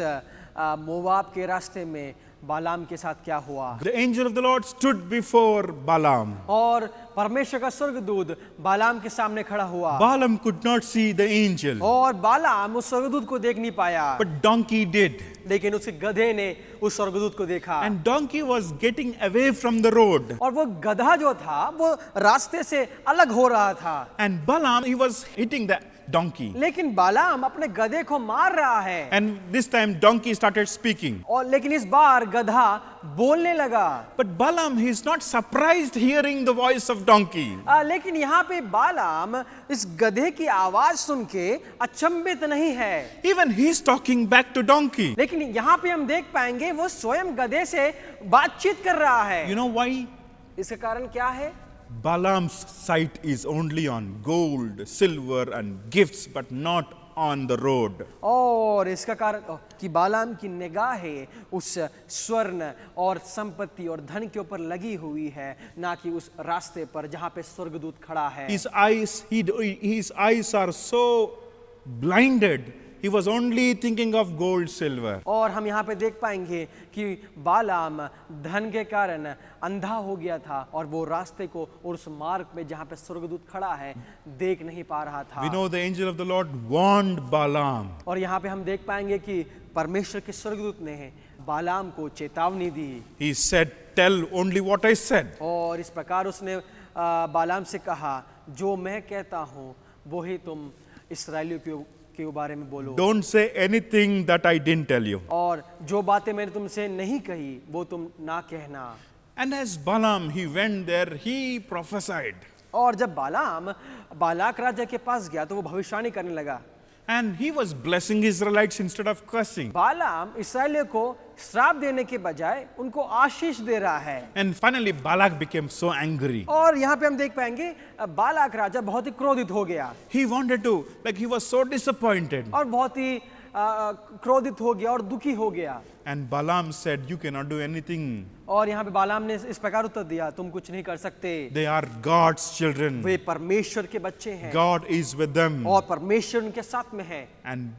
मोआब के रास्ते में बालाम के साथ क्या हुआ। The angel of the Lord stood before Balaam. और परमेश्वर का स्वर्गदूत बालाम के सामने खड़ा हुआ Balaam could not see the angel, और बालाम उस स्वर्गदूत को देख नहीं पाया, but donkey did. लेकिन उसके गधे ने उस स्वर्गदूत को देखा। And donkey was getting away from the road. और वो गधा जो था वो रास्ते से अलग हो रहा था, And Balaam, he was hitting the donkey. लेकिन बालाम अपने गधे को मार रहा है। And this time donkey started speaking. और लेकिन इस बार गधा बोलने लगा। But Balaam, he is not surprised hearing the voice of donkey. लेकिन यहाँ पे बालाम इस गधे की आवाज सुन के अचंभित नहीं है, Even he is talking back to donkey. लेकिन यहाँ पे हम देख पाएंगे वो स्वयं गधे से बातचीत कर रहा है। You know why? इसका कारण क्या है? Balaam's sight is only on gold, silver and gifts, but not on the road. और इसका कारण कि बालाम की निगाहें उस स्वर्ण और संपत्ति और धन के ऊपर लगी हुई है, ना कि उस रास्ते पर जहाँ पे स्वर्गदूत खड़ा है। His eyes are so blinded. He was only thinking of gold, silver. और हम यहाँ पे देख पाएंगे कि बालाम धन के कारण अंधा हो गया था और वो रास्ते को और उस मार्ग में जहाँ पे स्वर्गदूत खड़ा है देख नहीं पा रहा था। We know the angel of the Lord warned Balaam. और यहाँ पे हम देख पाएंगे कि परमेश्वर के स्वर्गदूत ने बालाम को चेतावनी दी। He said, "Tell only what I said." और इस प्रकार उसने बालाम से कहा, जो मैं कहता हूँ वही तुम इसराइलियों के बारे में बोलो। Don't say anything that I didn't tell you. और जो बातें मैंने तुमसे नहीं कही वो तुम ना कहना। And as Balaam, he went there, he prophesied. और जब बालाम बालाक राजा के पास गया तो वो भविष्यवाणी करने लगा। And he was blessing Israelites instead of cursing. बालाम इसराइलियों को श्राप देने के बजाय उनको आशीष दे रहा है। And finally, Balak became so angry. और यहाँ पे हम देख पाएंगे बालाक राजा बहुत ही क्रोधित हो गया He wanted to, like he was so disappointed. और बहुत ही क्रोधित हो गया और दुखी हो गया। And Balaam said, "You cannot do anything. और यहाँ पे बालाम ने इस प्रकार उत्तर दिया, तुम कुछ नहीं कर सकते, They are God's children. वे परमेश्वर के बच्चे हैं God is with them. और परमेश्वर उनके साथ में है। And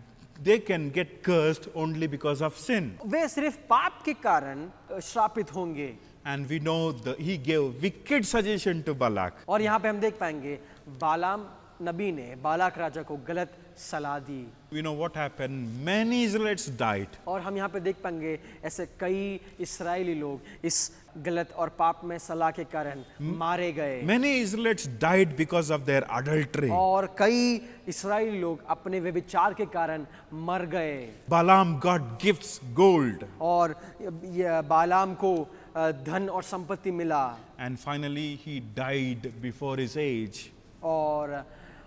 they can get cursed only because of sin." वे सिर्फ पाप के कारण श्रापित होंगे। And we know that he gave wicked suggestion to Balak. और यहाँ पे हम देख पाएंगे बालाम नबी ने बालाक राजा को गलत सलाह दी। We know what happened. Many Israelites died. और हम यहाँ पे देख पाएंगे ऐसे कई इस्राएली लोग इस गलत और पाप में सलाह के कारण मारे गए। Many Israelites died because of their adultery. और कई इस्राएली लोग अपने व्यभिचार के कारण मर गए। Balaam got gifts, gold. और बालाम को धन और संपत्ति मिला। And finally he died before his age.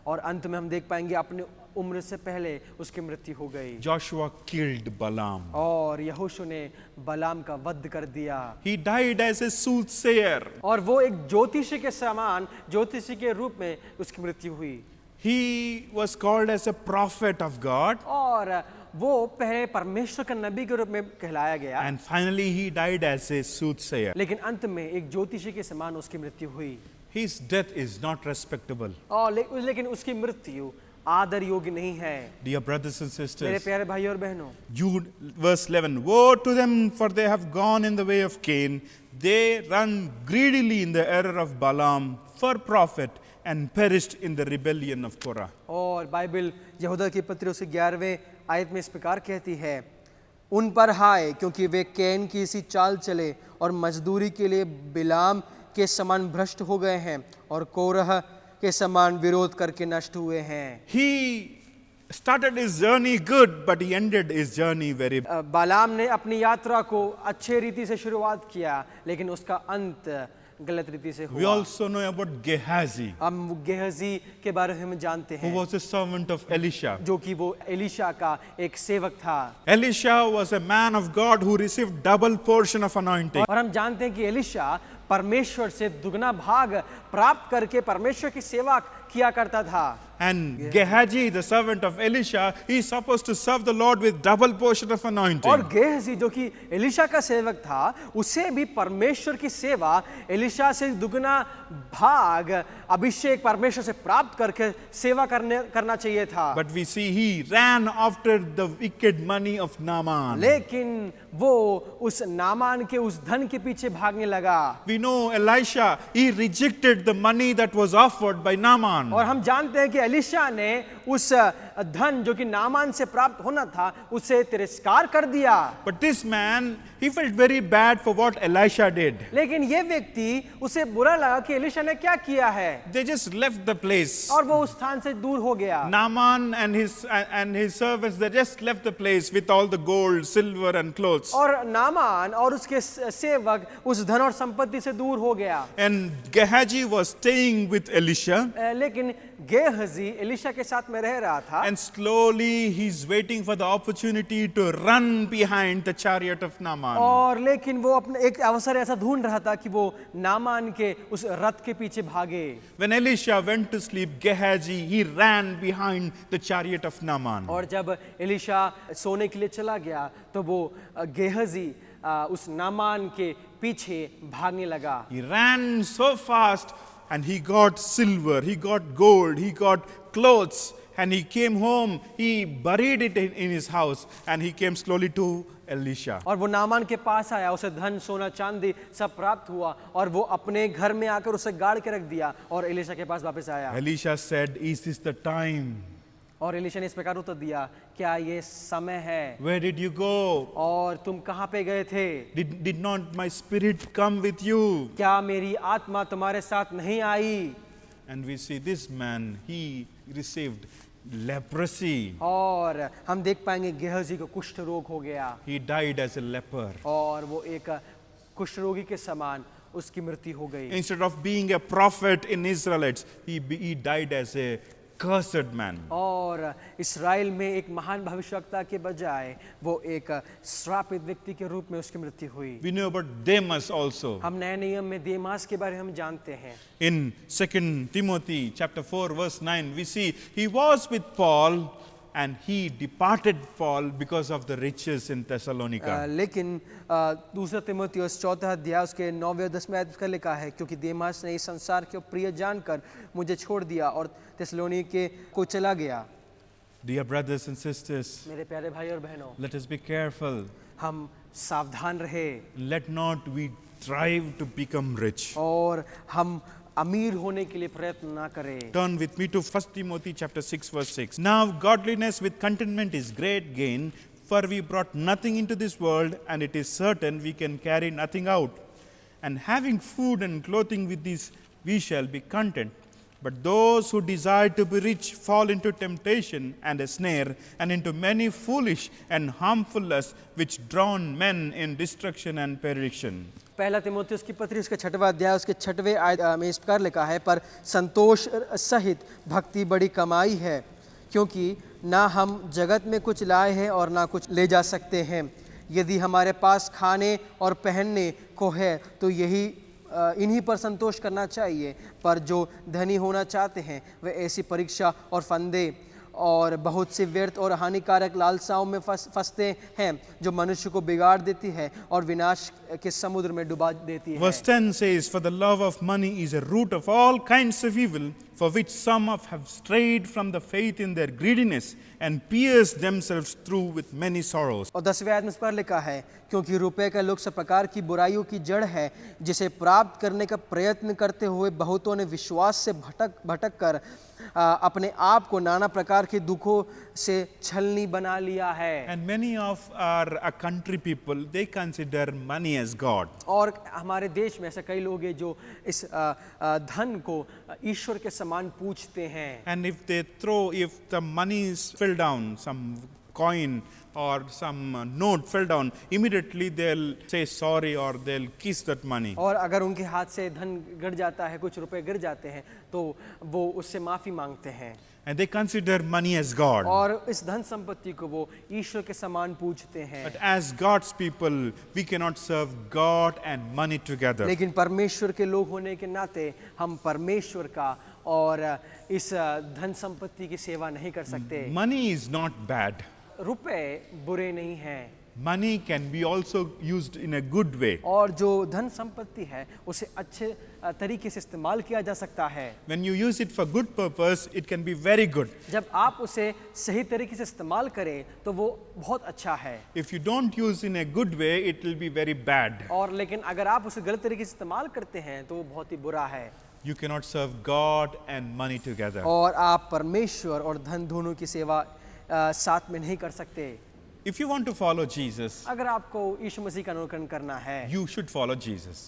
और अंत में हम देख पाएंगे अपने उम्र से पहले उसकी मृत्यु हो गई। Joshua killed Balaam. और यहोशू ने बलाम का वध कर दिया। He died as a soothsayer. और वो एक ज्योतिषी के समान ज्योतिषी के रूप में उसकी मृत्यु हुई। He was called as a prophet of God. और वो पहले परमेश्वर का नबी के रूप में कहलाया गया। And finally he died as a soothsayer. लेकिन अंत में एक ज्योतिषी के समान उसकी मृत्यु हुई। His death is not respectable. और लेकिन उसकी मृत्यु आदर योग्य नहीं है। Dear brothers and मेरे sisters, प्यारे भाई और बहनों, Jude verse 11, "Woe to them, for they have gone in the way of Cain. They run greedily in the error of Balaam for profit and perished in the rebellion of Korah." और Bible यहूदा की पत्री उसके 11वें आयत में इस प्रकार कहती है, उन पर हाय क्योंकि वे कैन की सी चाल चले और मजदूरी के लिए बिलाम के समान भ्रष्ट हो गए हैं और कोरह के समान विरोध करके नष्ट हुए हैं। He started his journey good, but he ended his journey very bad. बालाम ने अपनी यात्रा को अच्छे रीति से शुरुआत किया, लेकिन उसका अंत गलत रीति से We हुआ। also know about Gehazi, हम गेहजी के बारे में जानते who हैं, was a servant of Elisha. जो कि वो एलिशा का एक सेवक था। Elisha was a man of God who received double portion of anointing. और हम जानते हैं कि एलिशा परमेश्वर से दुगना भाग प्राप्त करके परमेश्वर की सेवा किया करता था। And Gehazi, the servant of Elisha, he is supposed to serve the Lord with double portion of anointing. और गेहजी जो कि एलिशा का सेवक था, उसे भी परमेश्वर की सेवा एलिशा से दुगना भाग अभिषेक परमेश्वर से प्राप्त करके सेवा करना चाहिए था। But we see he ran after the wicked money of Naaman. लेकिन वो उस नामान के उस धन के पीछे भागने लगा। We know Elisha, he rejected the money that was offered by Naaman. और हम जानते हैं कि एलिशा ने उस धन जो कि नामान से प्राप्त होना था उसे तिरस्कार कर दिया। But this man, he felt very bad for what Elisha did. लेकिन ये व्यक्ति उसे बुरा लगा कि एलिशा ने क्या किया है, They just left the place. और वो उस स्थान से दूर हो गया। Naaman and his servants, they just left the place with all the gold, silver and clothes. और नामान और उसके सेवक उस धन और संपत्ति से दूर हो गया। And Gehazi was staying with Elisha. लेकिन गेहजी एलिशा के साथ में रह रहा था। And slowly he's waiting for the opportunity to run behind the chariot of Naaman. और लेकिन वो अपने एक अवसर ऐसा ढूंढ रहा था कि वो नामान के उस रथ के पीछे भागे। When Elisha went to sleep, Gehazi, he ran behind the chariot of Naaman. और जब एलिशा सोने के लिए चला गया तो वो गेहजी उस नामान के पीछे भागने लगा। He ran so fast and he got silver, he got gold, he got clothes, and he came home, he buried it in his house, and he came slowly to Elisha. और वो Naaman के पास आया, उसे धन सोना चांदी सब प्राप्त हुआ और वो अपने घर में आकर उसे गाड़ के रख दिया और एलिशा के पास वापस आया। Elisha said, "Is this the time? और एलिशा ने इस प्रकार उत्तर दिया, क्या ये समय है? Where did you go? और तुम कहाँ पे गए थे? Did not my spirit come with you?" क्या मेरी आत्मा तुम्हारे साथ नहीं आई? And we see this man, he received leprosy. और हम देख पाएंगे गेहजी को कुष्ठ रोग हो गया He died as a leper. और वो एक कुष्ठ रोगी के समान उसकी मृत्यु हो गई। Instead of being a prophet in Israelites, he died as a cursed man. और इस्राएल में एक महान भविष्यवक्ता के बजाय वो एक श्रापित व्यक्ति के रूप में उसकी मृत्यु हुई। We know about Demas also. हम नए नियम में देमास के बारे में हम जानते हैं। In 2 Timothy chapter 4 verse 9, we see he was with Paul and he departed Paul because of the riches in Thessalonica. लेकिन दूसरा तीमुथियुस 4 अध्याय उसके 9वें और 10वें आयत का लिखा है, क्योंकि देमास ने इस संसार को प्रिय जानकर मुझे छोड़ दिया और थिस्सलुनीके को चला गया। Dear brothers and sisters, मेरे प्यारे भाई और बहनों, let us be careful. हम सावधान रहे Let not we strive to become rich. और हम अमीर होने के लिए प्रयत्न ना करें। Turn with me to 1 Timothy chapter 6 verse 6. Now godliness with contentment is great gain, for we brought nothing into this world, and it is certain we can carry nothing out. And having food and clothing with these we shall be content. But those who desire to be rich fall into temptation and a snare, and into many foolish and harmful lusts, which drown men in destruction and perdition. पहला तीमुथियुस की पत्री उसके 6वां अध्याय उसके 6वें आयत में इस प्रकार लिखा है, पर संतोष सहित भक्ति बड़ी कमाई है, क्योंकि ना हम जगत में कुछ लाए हैं और ना कुछ ले जा सकते हैं। यदि हमारे पास खाने और पहनने को है तो यही इन्हीं पर संतोष करना चाहिए, पर जो धनी होना चाहते हैं वे ऐसी परीक्षा और फंदे और बहुत सी व्यर्थ और हानिकारक लालसाओं में फंसते हैं, जो मनुष्य को बिगाड़ देती है और विनाश के समुद्र में डुबा देती है। Verse 10 says, "For the love of money is a root of all kinds of evil, for which some have strayed from the faith in their greediness and pierced themselves through with many sorrows." और 10वें आयत में इस पर लिखा है, क्योंकि रुपए का लोग सब प्रकार की बुराइयों की जड़ है, जिसे प्राप्त करने का प्रयत्न करते हुए बहुतों ने विश्वास से भटक कर अपने आप को नाना प्रकार के दुखों से छलनी बना लिया है। And many of our country people, they consider money as God. और हमारे देश में ऐसे कई लोग हैं जो इस धन को ईश्वर के समान पूजते हैं। And if the money fell down, some coin or some note fell down, immediately they'll say sorry or they'll kiss that money. और अगर उनके हाथ से धन गिर जाता है, कुछ रुपए गिर जाते हैं, तो वो उससे माफी मांगते हैं। And they consider money as God. और इस धन संपत्ति को वो ईश्वर के समान पूजते हैं। But as God's people, we cannot serve God and money together. लेकिन परमेश्वर के लोग होने के नाते हम परमेश्वर का और इस धन संपत्ति की सेवा नहीं कर सकते। Money is not bad. रुपए बुरे नहीं हैं, money can be also used in a good way. और जो धन संपत्ति है उसे अच्छे तरीके से इस्तेमाल किया जा सकता है। When you use it for good purpose, it can be very good. जब आप उसे सही तरीके से इस्तेमाल करें तो वो बहुत अच्छा है। If you don't use in a good way, it will be very bad. और लेकिन अगर आप उसे गलत तरीके से इस्तेमाल करते हैं तो वो बहुत ही बुरा है। You cannot serve God and money together. और आप परमेश्वर और धन दोनों की सेवा साथ में नहीं कर सकते। If you want to follow Jesus, अगर आपको यीशु मसीह का अनुकरण करना है, you should follow Jesus.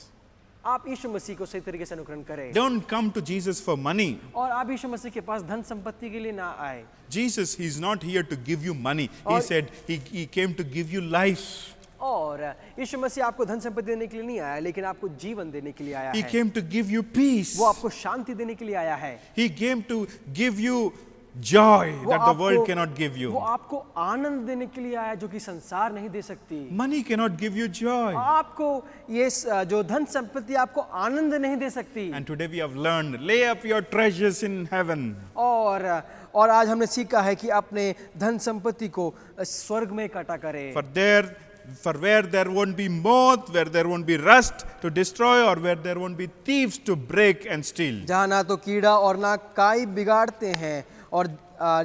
आप यीशु मसीह को सही तरीके से अनुकरण करें। Don't come to Jesus for money. और आप यीशु मसीह के पास धन संपत्ति के लिए ना आए। Jesus, He's not here to give you money. He और- said He came to give you life. और यीशु मसीह आपको धन संपत्ति देने के लिए नहीं आया, लेकिन आपको जीवन देने के लिए आया He है। came to give you peace. वो आपको शांति देने के लिए आया है। He came to give you joy वो that the world आपको- cannot give वो you. आपको आनंद देने के लिए आया जो कि संसार नहीं दे सकती। Money cannot give you joy. आपको ये जो धन संपत्ति आपको आनंद नहीं दे सकती। And today we have learned, lay up your treasures in heaven. और आज हमने सीखा है कि अपने धन संपत्ति को स्वर्ग में इकट्ठा करें। For where there won't be moth, where there won't be rust to destroy, or where there won't be thieves to break and steal. जहाँ ना तो कीड़ा और ना काई बिगाड़ते हैं, और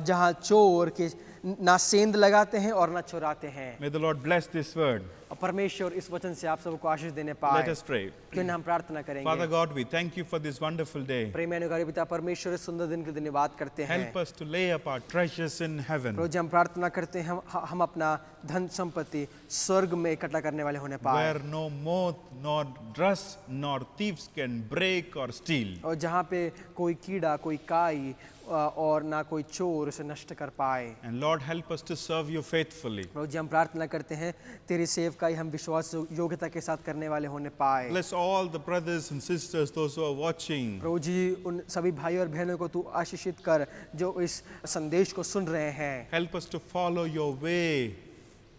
जहाँ चोर के ना सेंध लगाते हैं और ना चुराते हैं। May the Lord bless this word. और परमेश्वर इस वचन से आप सबको आशीष देने Let पाए। us pray. क्यों ना हम प्रार्थना Father करेंगे। God, we thank you for this wonderful day. प्रेम अनुग्रही पिता परमेश्वर, इस सुंदर दिन के लिए धन्यवाद करते हैं। Help us to lay up our treasures in heaven, रोज हम प्रार्थना करते हैं हम अपना धन संपत्ति स्वर्ग में इकट्ठा करने वाले होने पाए, where no moth, nor rust, nor thieves can break or steal. और जहाँ पे कोई कीड़ा, कोई काई और ना कोई चोर उसे नष्ट कर पाए। And Lord, help us to serve you faithfully. रोज हम प्रार्थना करते हैं तेरी सेवकाई हम विश्वास योग्यता के साथ करने वाले होने पाए। Bless all the brothers and sisters, those who are watching. प्रभु जी उन सभी भाई और बहनों को तू आशीषित कर जो इस संदेश को सुन रहे हैं। Help us to follow your way.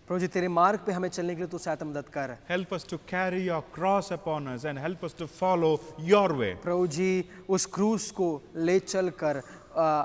प्रभु जी तेरे मार्ग पे हमें चलने के लिए तू सहायता मदद कर। Help us to carry your cross upon us and help us to follow your way. प्रभु जी उस क्रूस को ले चल कर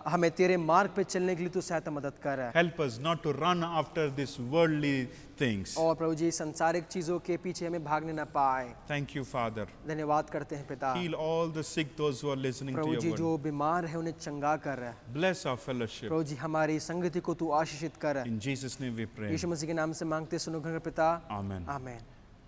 हमें तेरे मार्ग पे चलने के लिए तू सहायता मदद कर। Help us not to run after these worldly things. और प्रभु जी संसारिक चीजों के पीछे हमें भागने ना पाए। Thank you, Father. धन्यवाद करते हैं पिता। Heal all the sick, those who are listening to Prabhu your ji word. जो बीमार है उन्हें चंगा कर। Bless our fellowship. प्रभु जी हमारी संगति को तू आशीषित कर। In Jesus' name we pray. यीशु मसीह के नाम से मांगते सुनो घर पिता, Amen. आमीन।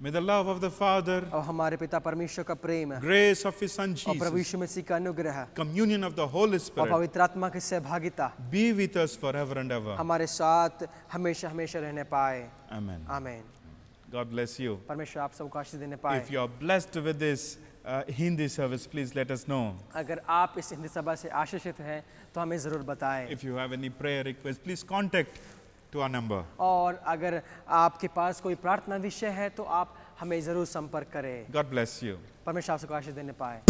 May the love of the Father, और हमारे पिता परमेश्वर का प्रेम grace of His Son और प्रभु Jesus, यीशु मसीह का अनुग्रह communion of the Holy और Spirit पवित्र आत्मा की सहभागिता be with us forever and ever. हमारे साथ हमेशा हमेशा रहने पाए। Amen. आमीन। God bless you. परमेश्वर आप सबको आशीष देने पाए। If you are blessed with this Hindi service, please let us know. अगर आप इस हिंदी सभा से आशीषित हैं तो हमें ज़रूर बताएं। If you have any prayer request, please contact to our number. और अगर आपके पास कोई प्रार्थना विषय है तो आप हमें ज़रूर संपर्क करें। God bless you. परमेश्वर आप सबको आशीष देने पाए।